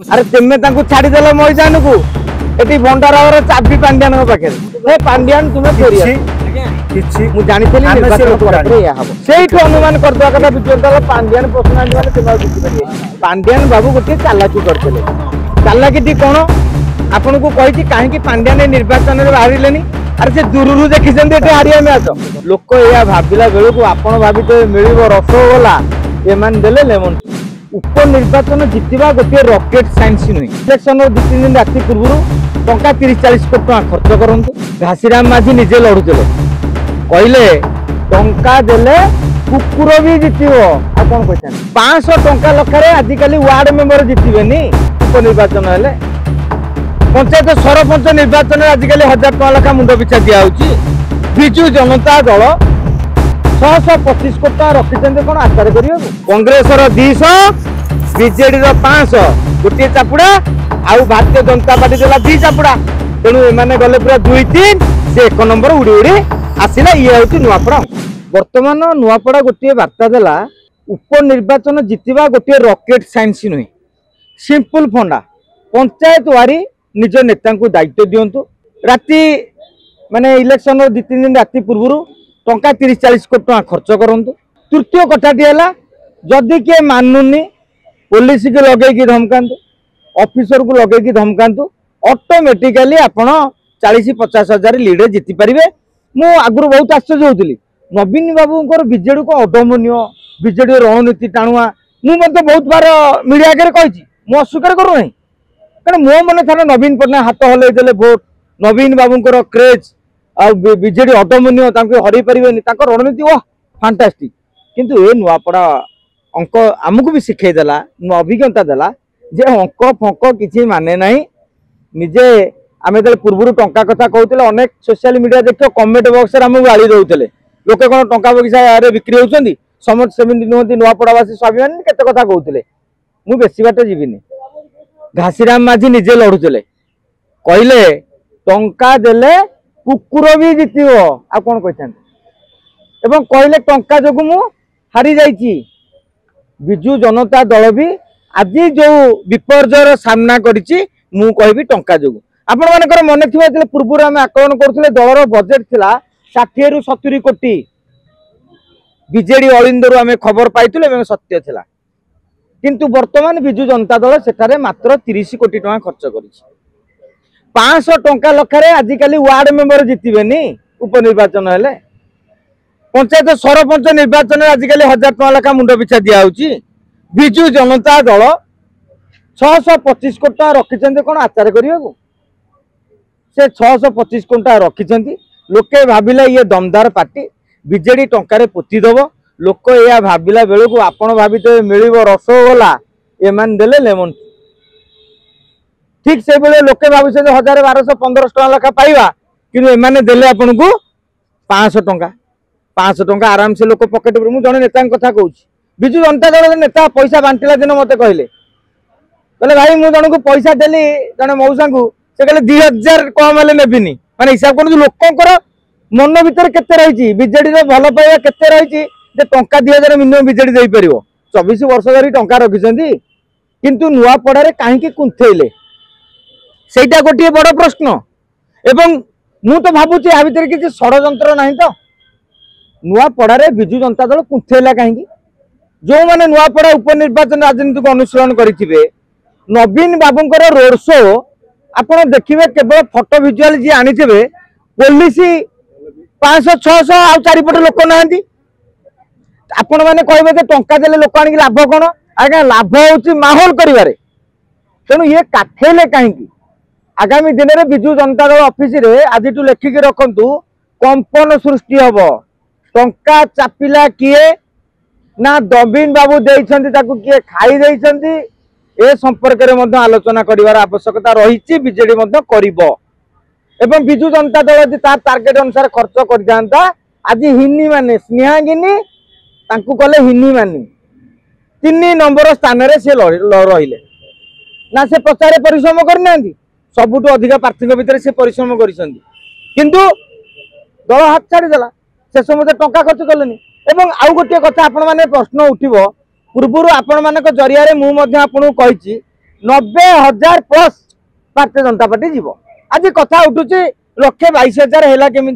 अरे तेमे तांको छाड़ीदेल मैदान को एटी भंडार चाबी पांड्यान पाखे पांड्यान तुम्हें फेरी अनुमान करदे कथा विजय पांड्यान पर्सनाली पांड्यान बाबू गोटे चालाकी करते चालाकी कौन आपन को कही कहीं पांड्यान निर्वाचन में बाहर अरे से दूर देखी हारिया मैच लोक या भाविला बेलू को आपड़ भावी मिल रसगोला एमान देले लेमन उपनिर्वाचन जितवा गोटे रॉकेट साइंस नुहे इलेक्शन 2-3 दिन राति पूर्व टंका 30-40 कोटी टका खर्च करंतु घासीराम माझी निजे लड़ुले कहले टंका देले कुकुर भी जितबो आ कोन कहछन 500 टंका लखरे आजिकली वार्ड मेंबर जितबेनी उपनिर्वाचन हेले पंचायत सरपंच निर्वाचन आजिकली 1000 टका लखा मुंड पिछा दिया होची बिजू जनता दल 625 कोटी टका रखिछन कोन आचार करियो कांग्रेस रो 200 बीजेडी रो 500 गोटे चापुड़ा आउ भारतीय जनता पार्टी देला 2 चापुड़ा तेणु एमाने गले पूरा 2-3 से 1 नंबर उड़ी उड़ी आसिला ये होती नुआपड़ा वर्तमान नुआपड़ा गोटे वार्ता देला उपनिर्वाचन जितवा गोटे रॉकेट साइंस नुहे सिंपल फंडा पंचायत वारी निज नेता को दायित्व दियंतु राति माने इलेक्शन 2-3 दिन राति पूर्व टंका 30-40 कोटी टका खर्च करंतु तृतीय कथाटी है जदि किए मानुनी पुलिस के लगे धमकांतु ऑफिसर को लगे धमकांतु ऑटोमेटिकली आपण 40-50 हजार लीड जीति पारे मु आगु बहुत आश्चर्य होती नवीन बाबू विजेडी को अदमनीय विजेडी रणनीति टाणुआ मुझे बहुत बार मीडिया आगे कही अस्वीकार करूना कारण मो मन थाना नवीन पट्टनायक हाथ हल्दे भोट नवीन बाबू क्रेज आजेडी अदमनीय हरई पारे रणनीति वाह फैंटास्टिक किंतु ए नुआपड़ा अंक आमको भी शिखेदेला अभिज्ञता देला जे अंक फंक किसी माने ना निजे आम जो पूर्व टंका कथा कहते अनेक सोशल मीडिया देख कमेंट बॉक्स आमको गाड़ी दौले लोके कौन टंका बगीचा बिक्री होती समस्त सेमती नुहति नुआपड़ावासी स्वाभिमान केते कथा कहते मु बेसी बाट जीविनी घासीराम माझी निजे लड़ुले कहले टंका देले कुकुर भी जितबो आ कौन कहते कहले टंका जो मु हारी जाइए विजु जनता दल भी आज जो विपर्जयर सामना करिछि मु कहबी टंका जो आपण मानकर मन थी पूर्व आम आकलन करुले दलर बजेट थिला 60-70 कोटी बीजेडी अलिंदरू आम खबर पाइलु सत्य थिला किंतु वर्तमान विजु जनता दल सेठारे मात्र 30 कोटी टका खर्च करिछि 500 टंका लखरे आजिकली वार्ड मेंबर जितबेनी उपनिर्वाचन हेले पंचायत सरपंच निर्वाचन आजिकली 1000 टका लखा मुंड पिछा दिया होची बिजू जनता दल 625 कोटी टका रखिछन्ते कोन आचार करियो से 625 कोटी टका रखिछन्ती लोके भाबिला ये दमदार पार्टी बीजेडी टंकारे पोती दबो लोक या भाबिला बेलू को आपण भाबिते मिलिबो रसगोला एमान देले लेमन ठीक से बेले लोके भाबिसे 1000-1200-1500 टका लखा पाइबा किनु एमाने देले आपन को 500 टंका आराम से लोक पकेट पर जड़े नेता कथा कहूँ विजु जनता दल नेता पैसा बांटिला दिन मत कहले भाई मुझे जन को पैसा देली जड़े मौसा को से कहले 2000 कम हेल्ले नेबिनी माने हिसाब कर लोकर मन भर केते रही बीजेडी भल पाइबा केते रही टंका 2000 मिनिमम बीजेडी दे पार 24 वर्ष धरी टंका रखिंट किंतु नुआपड़ारे कहीं कुंथेले सेटा गोटे बड़ प्रश्न एवं मु तो भावुची या भीतर किसी षड्यंत्र ना तो नुआपड़ारे विजु जनता दल कुंथेला कहीं जो मैंने नुआपड़ा उपनिर्वाचन राजनीति को अनुशीलन करेंगे नवीन बाबूंकर रोड शो आपड़ देखिए केवल फोटो विजुआल जी आनी पुलिस 500-600 आ 4 लोक ना आपण मैंने कहे टंका देले लोक आनिक लाभ कौन आज्ञा लाभ हूँ माहौल करिवारे तेणु ये काठेले कहीं आगामी दिन में विजु जनता दल ऑफिस रे आज लेखिक रखु कंपन सृष्टि हम टंका चापिला किए ना नवीन बाबू देइछन्ति किए खाई देइछन्ति ए संपर्क में आलोचना करिवार आवश्यकता रही बीजेडी एवं विजु जनता दल यदि तार टार्गेट अनुसार खर्च कर आज हिनी माने स्नेहागिनी कले हिनी मानी 3 नंबर स्थान रे से रहिले ना से प्रचार परिश्रम करना सबुठ अधिक प्रार्थी भितर से परिश्रम किंतु दल हाथ छाड़देला शेष मत टंका खर्च कलेनी एवं आउ गोटे कथा आपण माने प्रश्न उठिबो पूर्व आपण मानक जरिया रे मु मध्ये आपन कहिछि 90,000 प्लस भारतीय जनता पार्टी जीव। आज कथा उठुची 1,22,000 है केमी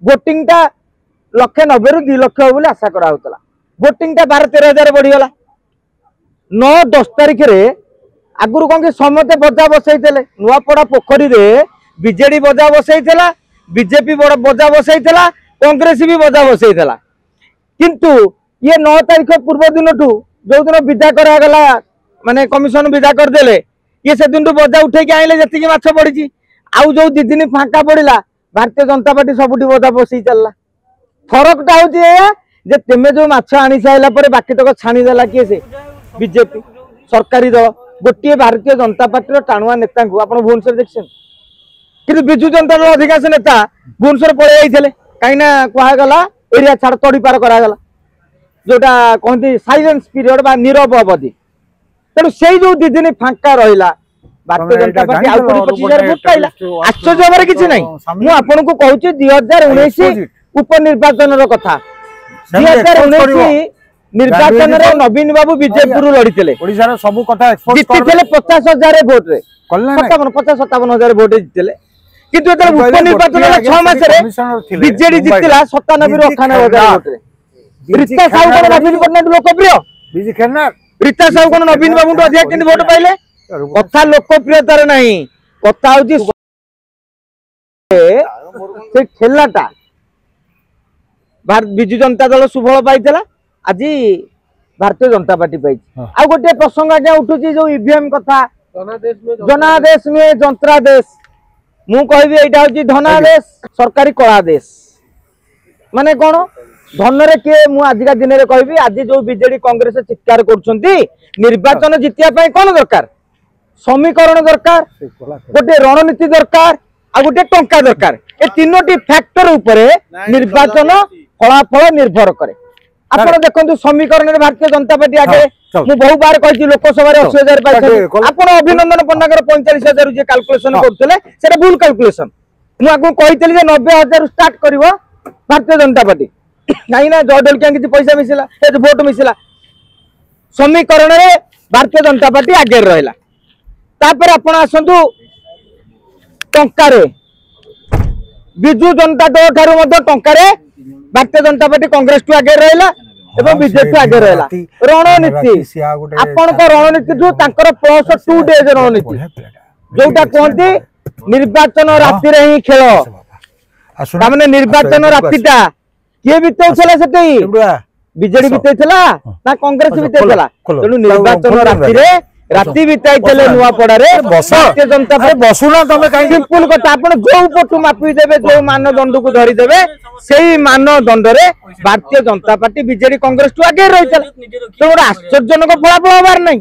भोटिंग टा 1,90,000 रू 2 लाख बोली आशा करा होतला भोटिंग टा 12-13,000 बढ़ीगला 9-10 तारिख रे आगुरु कौन समते बजा बसईले नुआपड़ा पोखरी रे बीजेडी बजा बसईला बीजेपी बजा बसईला कांग्रेस भी बजा बसईला किंतु ये 9 तारिख पूर्व दिन जो दिन विदा करागला माने कमिशन विदा करदेले ये से दिन बजा उठे आइले जति माछ पड़ी आउ जो 2 दिन फांका पड़ा भारतीय जनता पार्टी सबुठी बजा बसई चलला फरक टा जे तेमे जो माछ आनी साइला पर बाकी तक छाणीदेला किए से बीजेपी सरकारी दल गोटे भारतीय जनता पार्टी टाणुआ नेता को आप भुवनेश्वर देखते कि विजु जनता दल अधिकांश नेता भुवनेश्वर पलि जाते कहीं कहगला एरिया छाड़ तड़ी पार करागला जोटा कहते साइलेंस पीरियड बा नीरव अवधि तेणु से जो 2 दिन फांका रहा भारतीय जनता पार्टी आउ 25,000 भोट पाइला आश्चर्य हमारे किसी ना मुझे आपन को कहूँ 2019 उपनिर्वाचन कथा 2019 निर्वाचन रे नवीन बाबू बीजेपी लड़ीते सब कथा जीति 50,000 भोट रे 50-57,000 भोट जीते किंतु उपनिर्वाचन 6 मास बीजेडी जीतला 97 ରୁ 98,000 भोट रे रीता साहू को नवीन पटनायक लोकप्रिय रीता साहू को नवीन बाबू अधिक केंद्र भोट पाइले कथा लोकप्रियतार नहीं कथा होची से खेलाटा बिजु जनता दल सुफल पाइला आज भारतीय जनता पार्टी पाई आ गोटे प्रसंग आज्ञा उठुची जो ईवीएम कथा जनादेश में जंत्रादेश मु कहबी एटा होची धनादेश सरकारी कलादेश माने कोन धन रे के मु आजिका दिन रे कहबी आज जो बीजेडी कांग्रेस चित्कार करछंती निर्वाचन जितिया पई कोन दरकार समीकरण दरकार गोटे रणनीति दरकार आ गोटे टंका दरकार ए तीनोटी फैक्टर उपरे निर्वाचन फलाफल निर्भर करे आपण देखंतु समीकरण रे भारतीय जनता पार्टी आगे मु बहु बार कहि लोकसभा रे 80,000 पाइछे आपण अभिनंदन पन्नागर 45,000 जे कैलकुलेशन करथले सेटा भूल कैलकुलेशन मु आगु कहितली जे 90,000 स्टार्ट करिवो भारतीय जनता पार्टी नहीं ना जयदल क्या किसी पैसा मिसिला वोट मिसिला समीकरण रे भारतीय जनता पार्टी आगे रहिला तापर आपण आसंतु टंका रे बिजु जनता दल ठारू मध्य टंका रे भारतीय जनता पार्टी कांग्रेस टू आगे रहिला एवं बीजेपी आगे रहिला रणनीति आपण को रणनीति जो तांकर प्लस 2 डेज रणनीति जोटा कहंती निर्वाचन राति रे ही खेल तामने निर्वाचन रातिटा किए बितौला सेठी बीजेडी बितैला ना कांग्रेस बितैला तेणु निर्वाचन राति रे राति बिताइले नुआपड़ा रे भारतीय जनता पार्टी बसुना तमे काई सिंपल कथा आपण जो पटु मापी देबे जो मानदंड को धरी देबे सेही मानदंड रे Bharatiya Janata party BJD Congress to आगे रहितला तो आश्चर्यजनक फलाफल होबार नै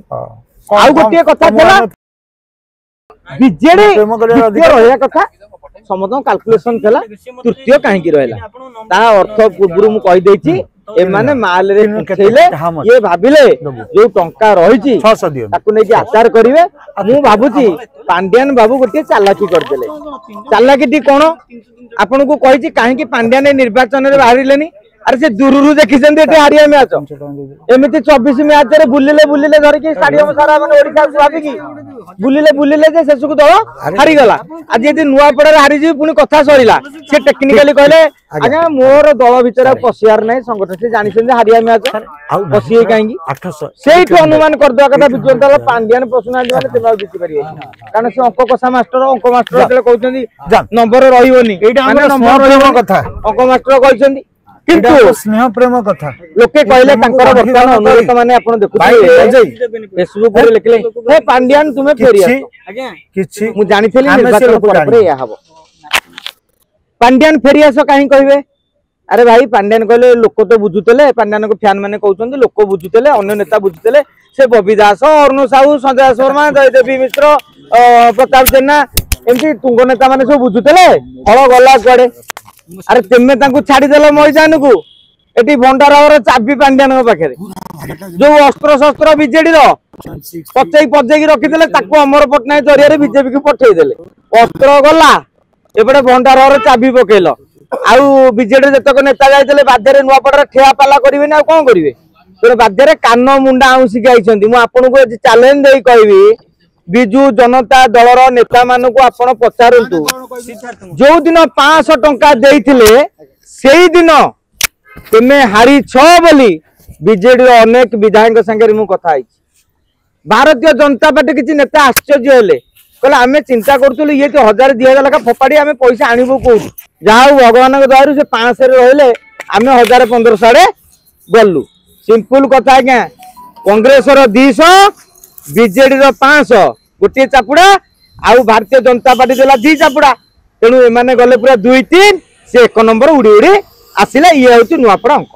आउ गोटे कथा थला बीजेडी रहिया कथा समस्त कैलकुलेशन थला तृतीय काहे रहला ता अर्थ पूर्व मु कहि देछि ए माने माल रे खेले ये भाबिले जो टंका रहिछि ताकु नै कि आचार करिवे मु भाबुछि पांड्यान बाबू गोटे चालाकी करदेले चालाकी कोन आपन को कहि छि काहे कि पांड्यान निर्वाचन रे बाहरिलेनी अरे से दूररू देखिसेंती एटे हारिया मैच एमिति 24 मैच रे बुलिले धर के स्टेडियम सारा माने ओडिसा भाबी की बुलिले जे शेषकु दल हारी गला आज यदि नुआपड़ा रे हारी जी पुनी कथा सरीला से टेक्निकली कहले आज्ञा मोर दल भीतर पसियार नै संगठन से जानिसें जे हारिया मैच पसिए काहेकी 800 सेही अनुमान कर दवा कथा बिजु दल पांड्यान पर्सनालिटी माने तेमा बिति परिए कारण से अंक कसा मास्टर अंक मास्टर जले कहउछंती नंबर रहिबोनी एटा हमर नंबर रहिबो कथा अंक मास्टर कहउछंती किंतु स्नेह प्रेम कथा लोके कहले तांकर वर्तमान अनुरोध माने आपण देखुथि फेसबुक रे लिखले हे पांड्यान तुमे फेरी आसो आज्ञा किछि मु जानिथली निर्वाचन पर या हबो पांड्यान फेरी आसो काहे कहबे अरे भाई पांड्यान कहले लोक तो बुझुतले पांड्यान को फैन माने कहउछन्ती लोक बुझुतले अन्य नेता बुझुतले से बबी दास अरुण साहू संजय शर्मा जयदेवी मिश्र प्रताप जेना एमती तुंग नेता माने सब बुझुतले फल गला कुआडे अरे तेमे तांको छाडी देला मैदान को एटी भंडारर चाबी पांड्यान पाखे जो अस्त्र शस्त्र बीजेडी रो पचई रखिदेले ताको अमर पटनायक जरिया बीजेपी को पठेई देले अस्त्र गला एपटे भंडारर चाबी पकेल आउ बीजेडी जतक नेता जाइतले बाध्यरे नुआपड़ा ठेया पाला करिवे ना कोन करिवे तो बाध्यरे कान मुंडा आउसी आइछन्ती मु आपन को चैलेंज देई कहबी विजु जनता दलर नेता मानक आपण पचारंतु जो दिन 500 टंका देइथिले सेही दिन तुमे हारी छ बोली बीजेडी अनेक विधायक संगे मु कथा है भारतीय जनता पार्टी किसी नेता आश्चर्य हेले कहले आमे चिंता करतुलु ये तो 1000 2000 लगा फोपाड़ी आमे पैसा आनिबो को जाऊ भगवान के द्वारा से 500 रे रहले आमे 1000 1500 आड़े गलु सिंपल कथा क्या कांग्रेस रो 200 बीजेडी रो 500 गोटे चापुड़ा आउ भारतीय जनता पार्टी देला 2 चापुड़ा तेणु एमाने गले पूरा 2 3 से 1 नंबर उड़ी उड़ी आसिला ये होची नुआपड़ा अंक।